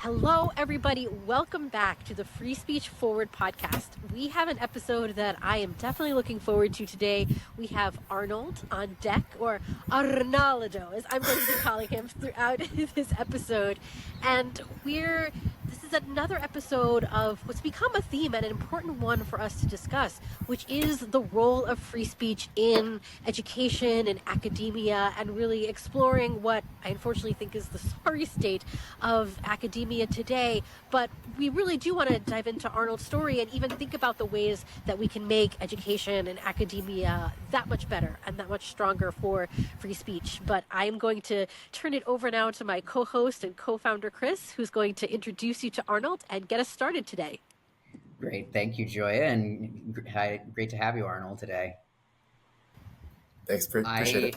Hello, everybody. Welcome back to the Free Speech Forward podcast. We have an episode that I am definitely looking forward to today. We have Arnold on deck, or Arnaldo, as I'm going to be calling him throughout this episode. And this is another episode of what's become a theme and an important one for us to discuss, which is the role of free speech in education and academia, and really exploring what I unfortunately think is the sorry state of academia today. But we really do want to dive into Arnold's story and even think about the ways that we can make education and academia that much better and that much stronger for free speech. But I'm going to turn it over now to my co-host and co-founder, Chris, who's going to introduce you to Arnold and get us started today. Great. Thank you, Joia, and great to have you, Arnold, today. Thanks, appreciate it.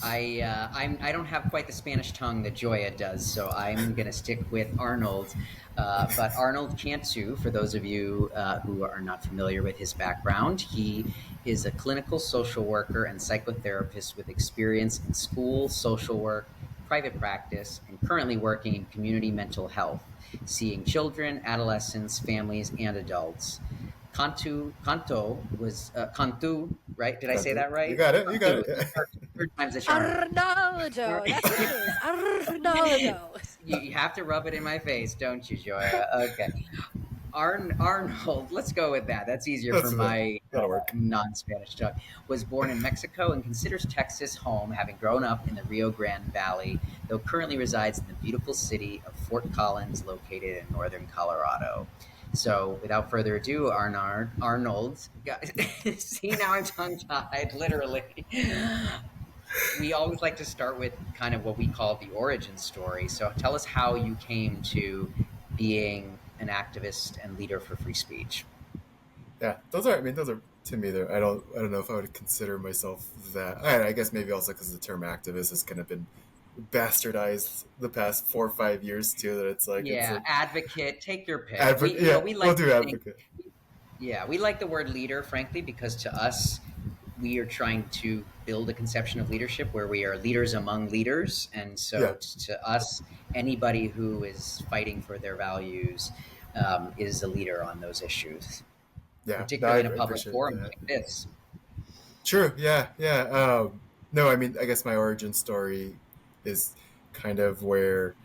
I don't have quite the Spanish tongue that Joia does, so I'm going to stick with Arnold. But Arnold Cantú, for those of you who are not familiar with his background, he is a clinical social worker and psychotherapist with experience in school, social work, private practice, and currently working in community mental health, seeing children, adolescents, families, and adults. Cantú, right? Did I say that right? You got it. You got it. Third time's a charm. Arnaldo, that's what it is. Arnaldo. You have to rub it in my face, don't you, Joia? Okay. Arnold, let's go with that. That's easier for my non-Spanish tongue. Was born in Mexico and considers Texas home, having grown up in the Rio Grande Valley, though currently resides in the beautiful city of Fort Collins, located in northern Colorado. So, without further ado, Arnold, see, now I'm tongue-tied, literally. We always like to start with kind of what we call the origin story. So, tell us how you came to being an activist and leader for free speech. Yeah, those are to me. I don't know if I would consider myself that. I guess maybe also because the term activist has kind of been bastardized the past 4 or 5 years too. That it's like advocate. Take your pick. We'll do advocate. We like the word leader, frankly, because to us, we are trying to build a conception of leadership where we are leaders among leaders, and so to us, anybody who is fighting for their values is a leader on those issues. Particularly in a public forum like this. True. Yeah. No, I mean, I guess my origin story is kind of where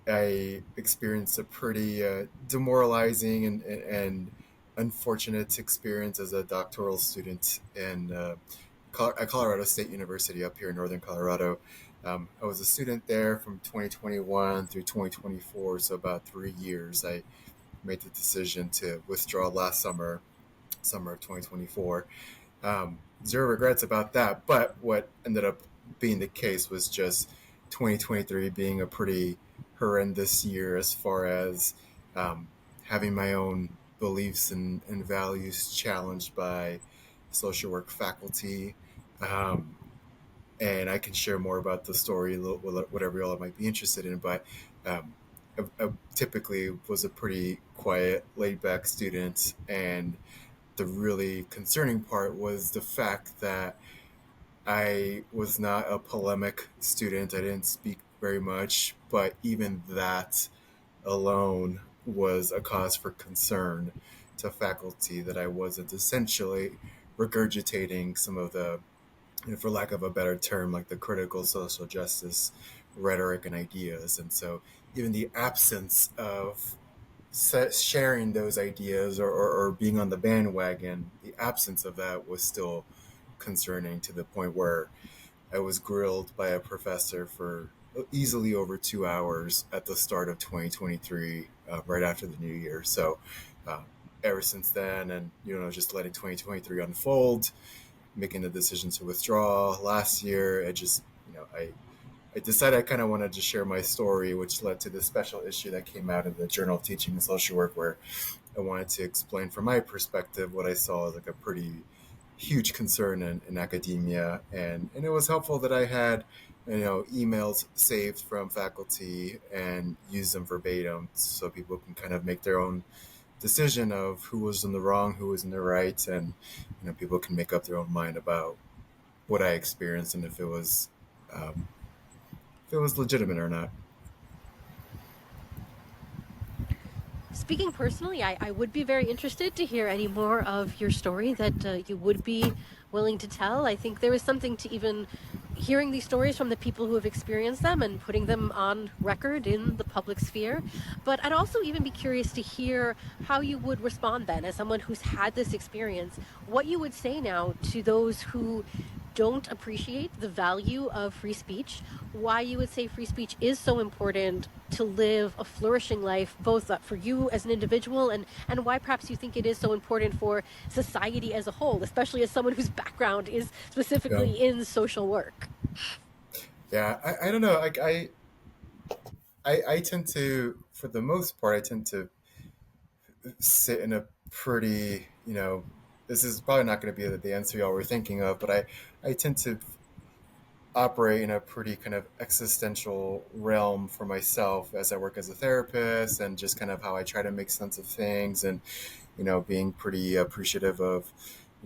I experienced a pretty demoralizing and unfortunate experience as a doctoral student at Colorado State University up here in northern Colorado. I was a student there from 2021 through 2024, so about 3 years. I made the decision to withdraw last summer of 2024. Zero regrets about that, but what ended up being the case was just 2023 being a pretty horrendous year as far as having my own beliefs and values challenged by social work faculty. And I can share more about the story, whatever y'all might be interested in, but I typically was a pretty quiet, laid-back student, and the really concerning part was the fact that I was not a polemic student. I didn't speak very much, but even that alone was a cause for concern to faculty, that I wasn't essentially regurgitating some of the, for lack of a better term, like the critical social justice rhetoric and ideas. And so even the absence of sharing those ideas or being on the bandwagon, the absence of that was still concerning, to the point where I was grilled by a professor for easily over 2 hours at the start of 2023, right after the new year. So ever since then, and just letting 2023 unfold, making the decision to withdraw last year, I decided I kind of wanted to share my story, which led to this special issue that came out of the Journal of Teaching and Social Work, where I wanted to explain from my perspective what I saw as like a pretty huge concern in academia. And it was helpful that I had emails saved from faculty and use them verbatim so people can kind of make their own decision of who was in the wrong, who was in the right, and people can make up their own mind about what I experienced and if it was – if it was legitimate or not. Yeah, Speaking personally, I would be very interested to hear any more of your story that you would be willing to tell. I think there is something to even hearing these stories from the people who have experienced them and putting them on record in the public sphere. But I'd also even be curious to hear how you would respond then, as someone who's had this experience, what you would say now to those who don't appreciate the value of free speech, why you would say free speech is so important to live a flourishing life, both for you as an individual and why perhaps you think it is so important for society as a whole, especially as someone whose background is specifically in social work. Yeah, I don't know. Like I tend to, for the most part, I tend to sit in a pretty, this is probably not going to be the answer y'all were thinking of, but I tend to operate in a pretty kind of existential realm for myself as I work as a therapist, and just kind of how I try to make sense of things, and being pretty appreciative of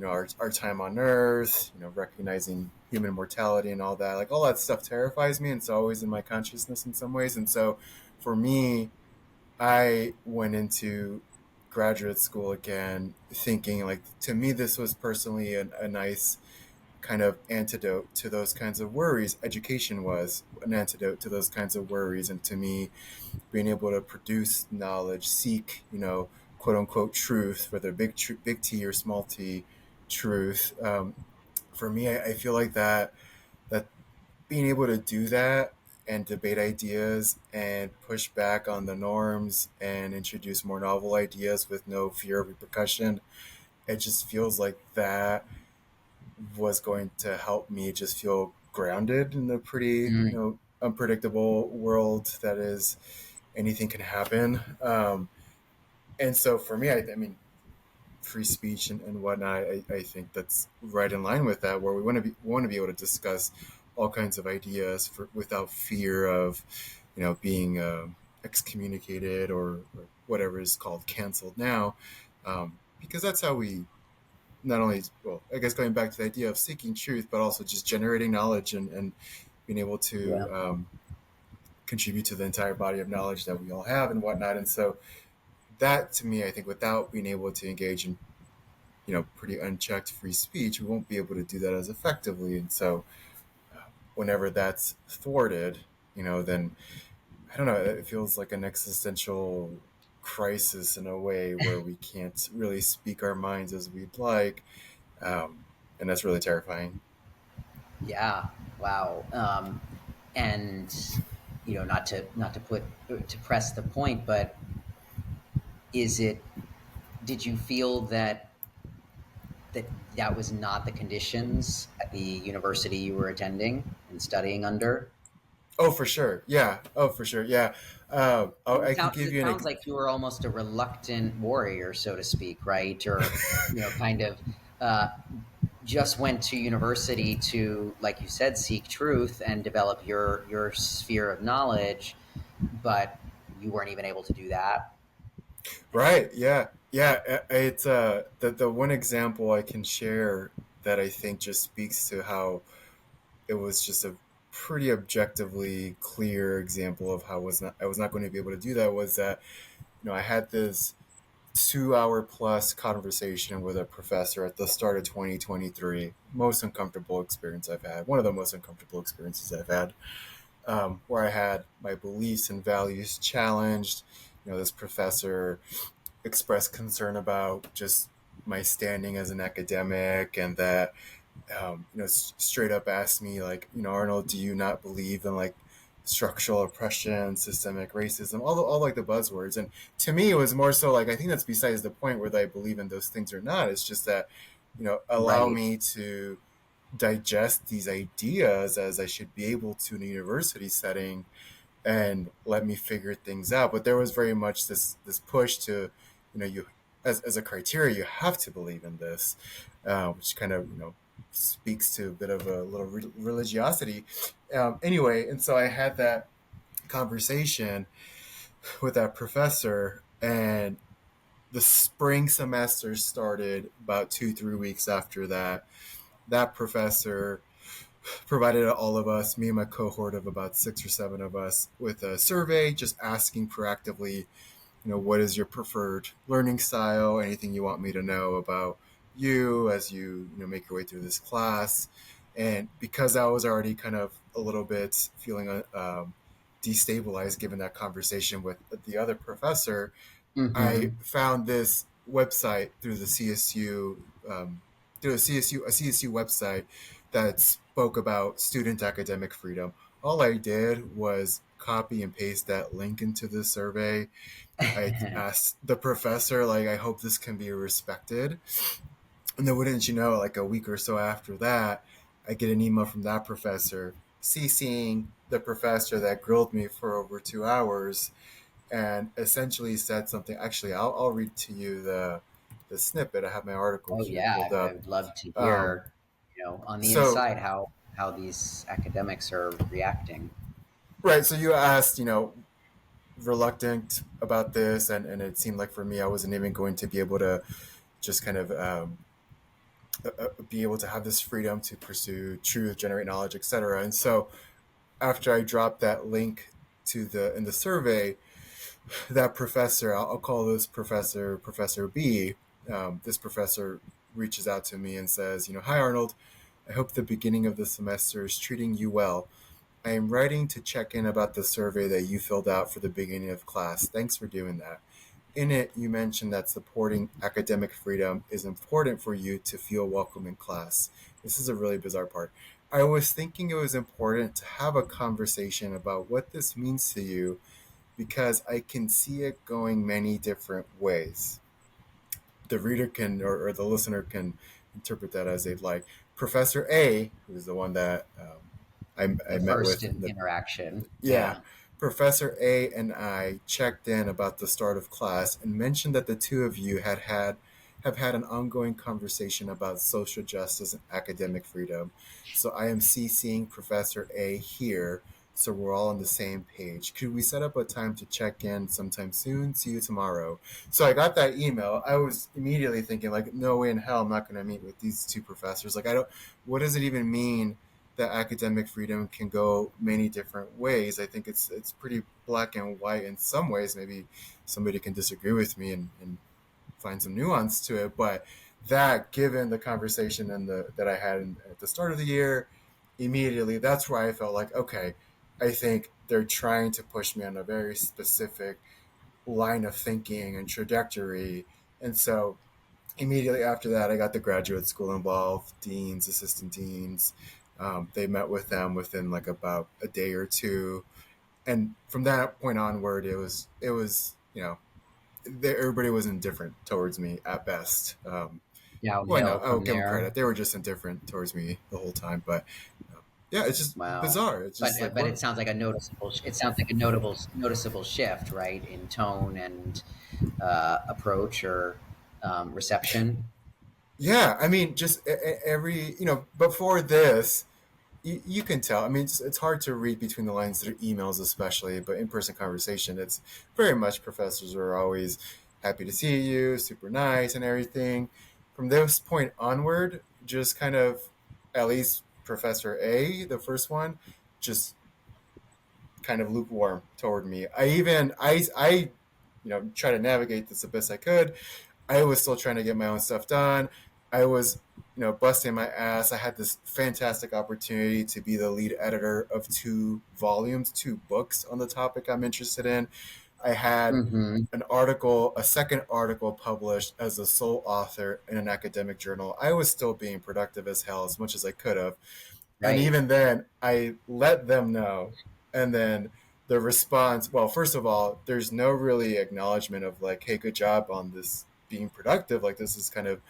our time on earth, recognizing human mortality and all that. Like, all that stuff terrifies me, and it's always in my consciousness in some ways. And so for me, I went into graduate school again thinking, like, to me this was personally a nice kind of antidote to those kinds of worries. Education was an antidote to those kinds of worries, and to me, being able to produce knowledge, seek, quote unquote truth, whether big T or small T truth. For me, I feel like that being able to do that and debate ideas and push back on the norms and introduce more novel ideas with no fear of repercussion, it just feels like that was going to help me just feel grounded in the pretty, unpredictable world that is anything can happen. And so for me, I mean, free speech and whatnot, I think that's right in line with that, where we want to be able to discuss all kinds of ideas without fear of, being excommunicated or whatever is called canceled now, because that's how we not only, well, I guess going back to the idea of seeking truth, but also just generating knowledge and being able to contribute to the entire body of knowledge that we all have and whatnot. And so that, to me, I think without being able to engage in, pretty unchecked free speech, we won't be able to do that as effectively. And so whenever that's thwarted, then I don't know, it feels like an existential crisis in a way where we can't really speak our minds as we'd like. And that's really terrifying. Yeah. Wow. And not to press the point, but is it? Did you feel that was not the conditions at the university you were attending and studying under? Oh, for sure. Yeah. Oh, for sure. Yeah. I can give It you sounds like you were almost a reluctant warrior, so to speak, right? Or kind of uh, just went to university to, like you said, seek truth and develop your sphere of knowledge, but you weren't even able to do that. Right. Yeah. Yeah. It's the one example I can share that I think just speaks to how it was just a pretty objectively clear example of how I was not going to be able to do that, was that I had this 2 hour plus conversation with a professor at the start of 2023. Most uncomfortable experience I've had. One of the most uncomfortable experiences I've had, where I had my beliefs and values challenged. This professor expressed concern about just my standing as an academic, and that straight up asked me, like, Arnold, do you not believe in, like, structural oppression, systemic racism, all like the buzzwords? And to me, it was more so like, I think that's besides the point whether I believe in those things or not. It's just that, allow Right. me to digest these ideas as I should be able to in a university setting, and let me figure things out. But there was very much this push to, you as a criteria, you have to believe in this, which kind of speaks to a bit of a little religiosity. Anyway, and so I had that conversation with that professor, and the spring semester started about 2-3 weeks after that. That professor provided all of us, me and my cohort of about 6 or 7 of us, with a survey, just asking proactively, what is your preferred learning style? Anything you want me to know about you as you make your way through this class? And because I was already kind of a little bit feeling destabilized given that conversation with the other professor, I Mm-hmm. found this website through the CSU, through a CSU website that spoke about student academic freedom. All I did was copy and paste that link into the survey. I asked the professor, like, I hope this can be respected. And then, wouldn't you know, like a week or so after that, I get an email from that professor CCing the professor that grilled me for over 2 hours and essentially said something. Actually, I'll read to you the snippet. I have my article Oh here yeah, pulled I up. would love to Um, hear, on the so inside how these academics are reacting. right, so you asked, reluctant about this, and it seemed like for me, I wasn't even going to be able to just kind of be able to have this freedom to pursue truth, generate knowledge, etc. And so after I dropped that link to the in the survey, that professor, I'll call this Professor B. This professor reaches out to me and says, hi Arnold, I hope the beginning of the semester is treating you well. I am writing to check in about the survey that you filled out for the beginning of class. Thanks for doing that. In it, you mentioned that supporting academic freedom is important for you to feel welcome in class. This is a really bizarre part. I was thinking it was important to have a conversation about what this means to you because I can see it going many different ways. The reader can, or the listener can interpret that as they'd like. Professor A, who's the one that I The met first with, interaction. yeah, Yeah. Professor A and I checked in about the start of class and mentioned that the two of you have had an ongoing conversation about social justice and academic freedom. So I am CCing Professor A here, so we're all on the same page. Could we set up a time to check in sometime soon? See you tomorrow. So I got that email. I was immediately thinking, like, no way in hell I'm not going to meet with these two professors. Like, I don't. What does it even mean that academic freedom can go many different ways? I think it's pretty black and white in some ways. Maybe somebody can disagree with me and find some nuance to it, but that, given the conversation and the that I had at the start of the year, immediately that's where I felt like, okay, I think they're trying to push me on a very specific line of thinking and trajectory. And so immediately after that, I got the graduate school involved, deans, assistant deans. They met with them within like about a day or two, and from that point onward, it was everybody was indifferent towards me at best. Well, no, Downhill I'll from give them there. credit; they were just indifferent towards me the whole time. But yeah, it's just Wow. bizarre. It's But just like but what. it sounds like a noticeable shift, right, in tone and approach or reception. Yeah, I mean, just every before this, you can tell. I mean, it's hard to read between the lines through emails, especially, but in person conversation, it's very much professors are always happy to see you, super nice, and everything. From this point onward, just kind of, at least Professor A, the first one, just kind of lukewarm toward me. I try to navigate this the best I could. I was still trying to get my own stuff done. I was, busting my ass. I had this fantastic opportunity to be the lead editor of 2 volumes, 2 books on the topic I'm interested in. I had Mm-hmm. a second article published as the sole author in an academic journal. I was still being productive as hell, as much as I could have. And Right. even then, I let them know. And then the response, well, first of all, there's no really acknowledgement of like, hey, good job on this being productive. Like, this is kind of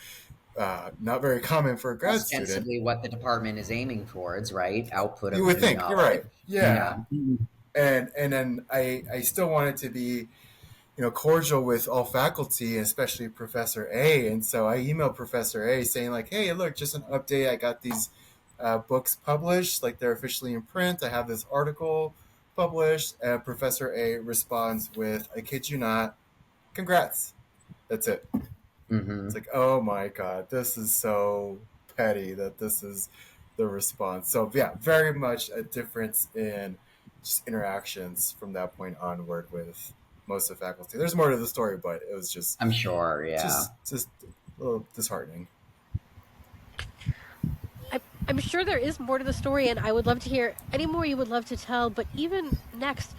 not very common for a grad student. Ostensibly what the department is aiming towards, right? Output You of would new think, you're right. knowledge. Yeah. Yeah. And then I still wanted to be cordial with all faculty, especially Professor A. And so I emailed Professor A saying like, hey, look, just an update. I got these books published, like they're officially in print. I have this article published. And Professor A responds with, I kid you not, congrats. That's it. It's Mm-hmm. like, oh my God, this is so petty that this is the response. So yeah, very much a difference in just interactions from that point onward with most of the faculty. There's more to the story, but it was just I'm sure, yeah. just a little disheartening. I'm sure there is more to the story, and I would love to hear any more you would love to tell. But even next,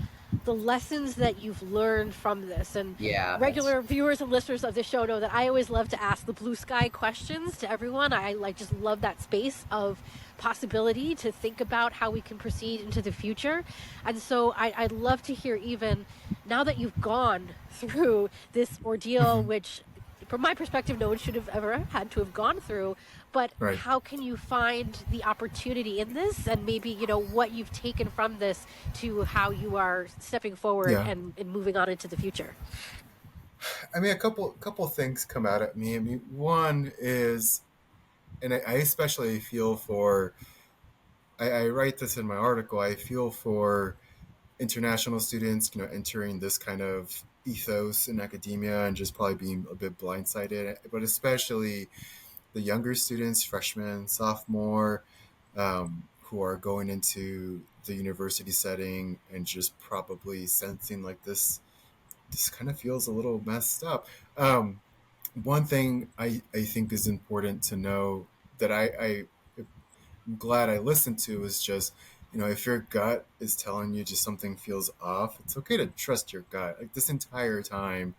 the lessons that you've learned from this. And Yeah, regular viewers and listeners of the show know that I always love to ask the blue sky questions to everyone. I just love that space of possibility to think about how we can proceed into the future. And so I'd love to hear, even now that you've gone through this ordeal, which from my perspective, no one should have ever had to have gone through. But Right. how can you find the opportunity in this, and maybe, what you've taken from this to how you are stepping forward and moving on into the future? I mean, a couple things come out at me. I mean, one is, and I especially feel for, I write this in my article, I feel for international students, entering this kind of ethos in academia and just probably being a bit blindsided, but especially the younger students, freshman, sophomore, who are going into the university setting and just probably sensing like this kind of feels a little messed up. One thing I think is important to know that I'm glad I listened to is just, if your gut is telling you just something feels off, it's okay to trust your gut. Like this entire time,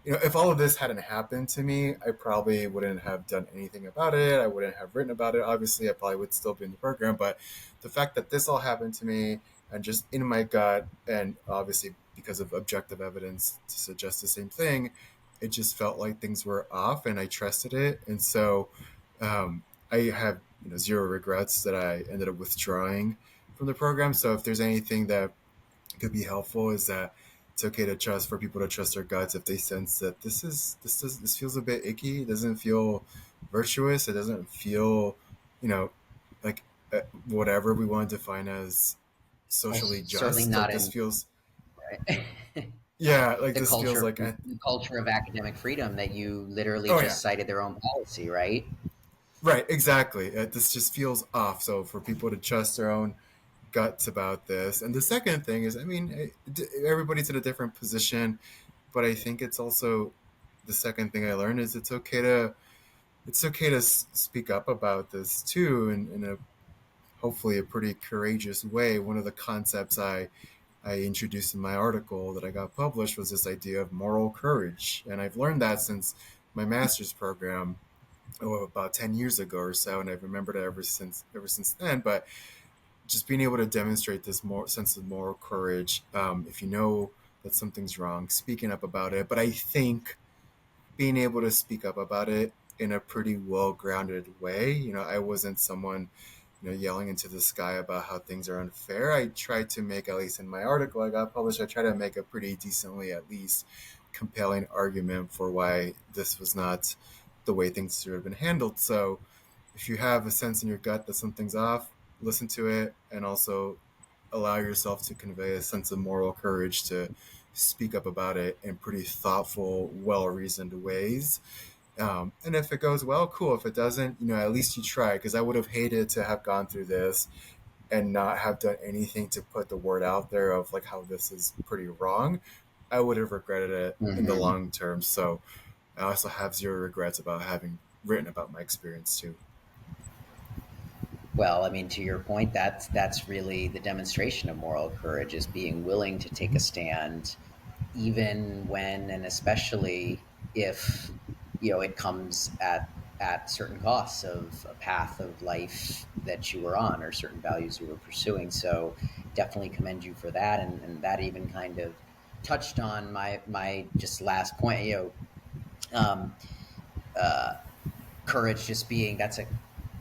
if all of this hadn't happened to me, I probably wouldn't have done anything about it. I wouldn't have written about it. Obviously, I probably would still be in the program. But the fact that this all happened to me and just in my gut, and obviously because of objective evidence to suggest the same thing, it just felt like things were off and I trusted it. And so I have zero regrets that I ended up withdrawing from the program. So if there's anything that could be helpful, is that it's okay to trust, for people to trust their guts if they sense that this feels a bit icky. It doesn't feel virtuous. It doesn't feel, like whatever we want to define as socially certainly just. not Like this in feels, right? yeah, like the this feels culture like the culture of academic freedom that you literally oh yeah, just cited their own policy, right? right, exactly. This just feels off. So for people to trust their own guts about this. And the second thing is, I mean, everybody's in a different position, but I think it's also, the second thing I learned is it's okay to speak up about this too, in a hopefully a pretty courageous way. One of the concepts I introduced in my article that I got published was this idea of moral courage, and I've learned that since my master's program, about 10 years ago or so, and I've remembered it ever since then. But just being able to demonstrate this more sense of moral courage, if you know that something's wrong, speaking up about it. But I think being able to speak up about it in a pretty well-grounded way. I wasn't someone, yelling into the sky about how things are unfair. I tried to make, at least in my article I got published, I tried to make a pretty decently, at least, compelling argument for why this was not the way things should have been handled. So if you have a sense in your gut that something's off, listen to it, and also allow yourself to convey a sense of moral courage to speak up about it in pretty thoughtful, well-reasoned ways. And if it goes well, cool. If it doesn't, at least you try. Because I would have hated to have gone through this and not have done anything to put the word out there of like how this is pretty wrong. I would have regretted it in the long term. So I also have zero regrets about having written about my experience too. Well, I mean, to your point, that's really the demonstration of moral courage, is being willing to take a stand, even when and especially if it comes at certain costs of a path of life that you were on or certain values you were pursuing. So definitely commend you for that, and that even kind of touched on my just last point. Um, uh, Courage just being, that's a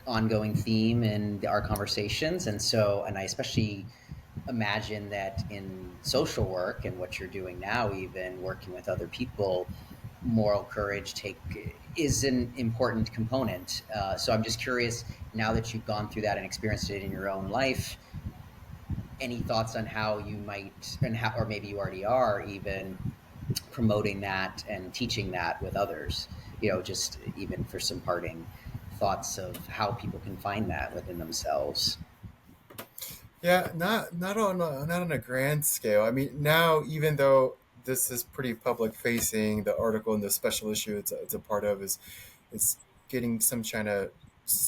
ongoing theme in our conversations, and I especially imagine that in social work and what you're doing now, even working with other people, moral courage is an important component. So I'm just curious, now that you've gone through that and experienced it in your own life, any thoughts on how you might, and how, or maybe you already are, even promoting that and teaching that with others, just even for some parting thoughts of how people can find that within themselves. Yeah, not on a grand scale. I mean, now, even though this is pretty public facing. The article in the special issue it's a part of is it's getting some China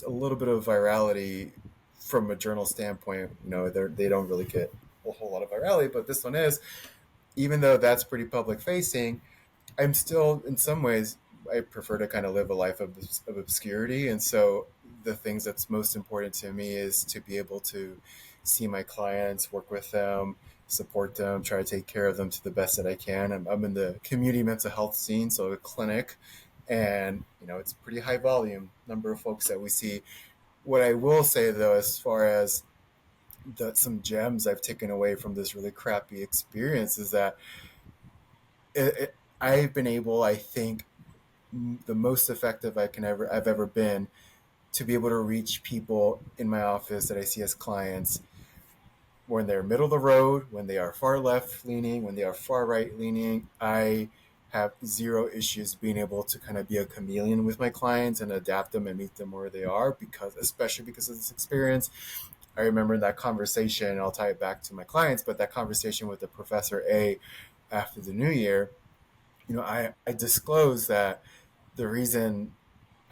a little bit of virality from a journal standpoint. They don't really get a whole lot of virality, but this one is, even though that's pretty public facing, I'm still, in some ways, I prefer to kind of live a life of obscurity. And so the things that's most important to me is to be able to see my clients, work with them, support them, try to take care of them to the best that I can. I'm in the community mental health scene, so a clinic, and it's pretty high volume number of folks that we see. What I will say, though, as far as some gems I've taken away from this really crappy experience, is that I've been able, I think, the most effective I've ever been to be able to reach people in my office that I see as clients when they're middle of the road, when they are far left leaning, when they are far right leaning. I have zero issues being able to kind of be a chameleon with my clients and adapt them and meet them where they are, especially because of this experience. I remember that conversation, and I'll tie it back to my clients, but that conversation with the Professor A after the new year, I disclosed that the reason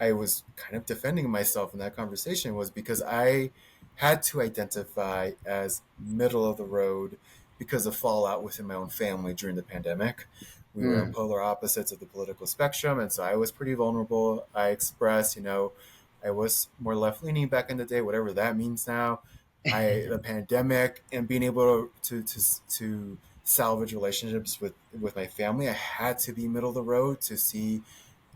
I was kind of defending myself in that conversation was because I had to identify as middle of the road because of fallout within my own family during the pandemic. We were on polar opposites of the political spectrum, and so I was pretty vulnerable. I expressed, I was more left leaning back in the day, whatever that means now. The pandemic and being able to salvage relationships with my family, I had to be middle of the road to see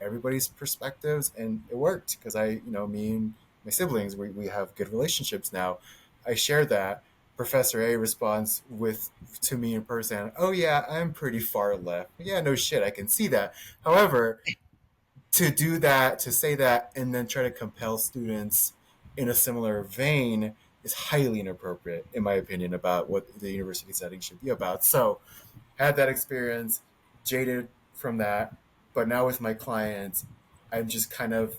everybody's perspectives, and it worked because me and my siblings, we have good relationships now. I share that. Professor A responds to me in person, "Oh yeah, I'm pretty far left." Yeah, no shit, I can see that. However, to do that, to say that, and then try to compel students in a similar vein is highly inappropriate, in my opinion, about what the university setting should be about. So, had that experience, jaded from that, but now with my clients, I'm just kind of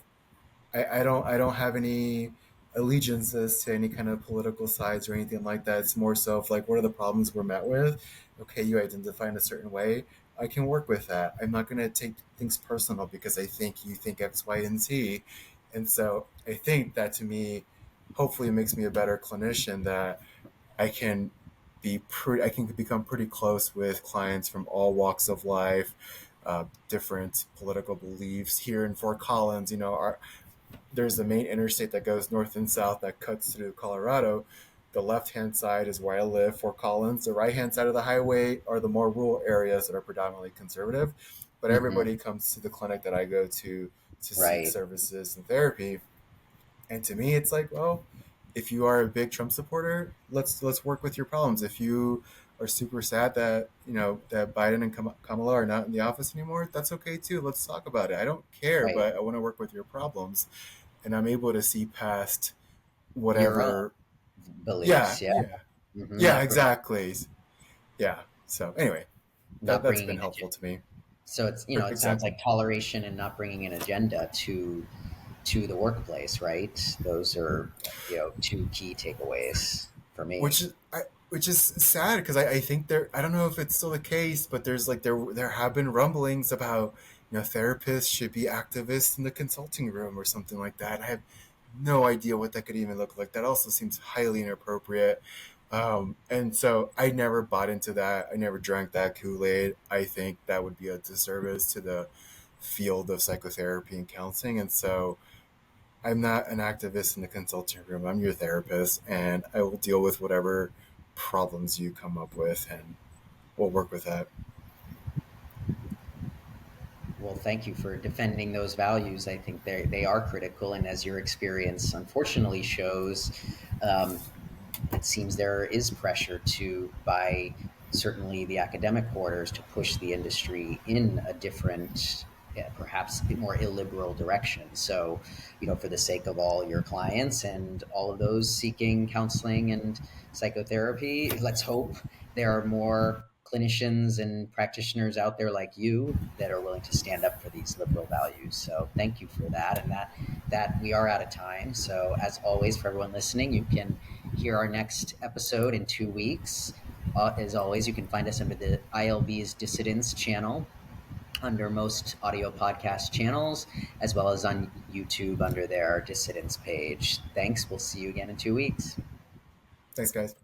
I don't have any allegiances to any kind of political sides or anything like that. It's more so of like, what are the problems we're met with? Okay, you identify in a certain way. I can work with that. I'm not going to take things personal because I think you think X, Y, and Z. And so I think that, to me, hopefully makes me a better clinician, that I can I can become pretty close with clients from all walks of life, different political beliefs. Here in Fort Collins, there's the main interstate that goes north and south that cuts through Colorado. The left-hand side is where I live, Fort Collins. The right-hand side of the highway are the more rural areas that are predominantly conservative. But everybody comes to the clinic that I go to seek services and therapy. And to me, it's like, well, if you are a big Trump supporter, let's work with your problems. If you are super sad that that Biden and Kamala are not in the office anymore, that's okay too. Let's talk about it. I don't care, but I want to work with your problems, and I'm able to see past whatever beliefs. Yeah, exactly. Yeah. So anyway, that's been helpful to me. So it's it sounds like toleration and not bringing an agenda to the workplace, right? Those are two key takeaways for me. Which is sad, because I think I don't know if it's still the case, but there's there have been rumblings about therapists should be activists in the consulting room or something like that. I have no idea what that could even look like. That also seems highly inappropriate. And so I never bought into that. I never drank that Kool-Aid. I think that would be a disservice to the field of psychotherapy and counseling. And so I'm not an activist in the consulting room. I'm your therapist, and I will deal with whatever problems you come up with, and we'll work with that. Well, thank you for defending those values. I think they are critical, and as your experience unfortunately shows, it seems there is pressure by certainly the academic quarters to push the industry in a different, perhaps more illiberal direction. So, for the sake of all your clients and all of those seeking counseling and psychotherapy, let's hope there are more clinicians and practitioners out there like you that are willing to stand up for these liberal values. So thank you for that. And that we are out of time. So as always, for everyone listening, you can hear our next episode in 2 weeks. As always, you can find us under the ILV's Dissidents channel, under most audio podcast channels, as well as on YouTube under their Dissidents page. Thanks. We'll see you again in 2 weeks. Thanks, guys.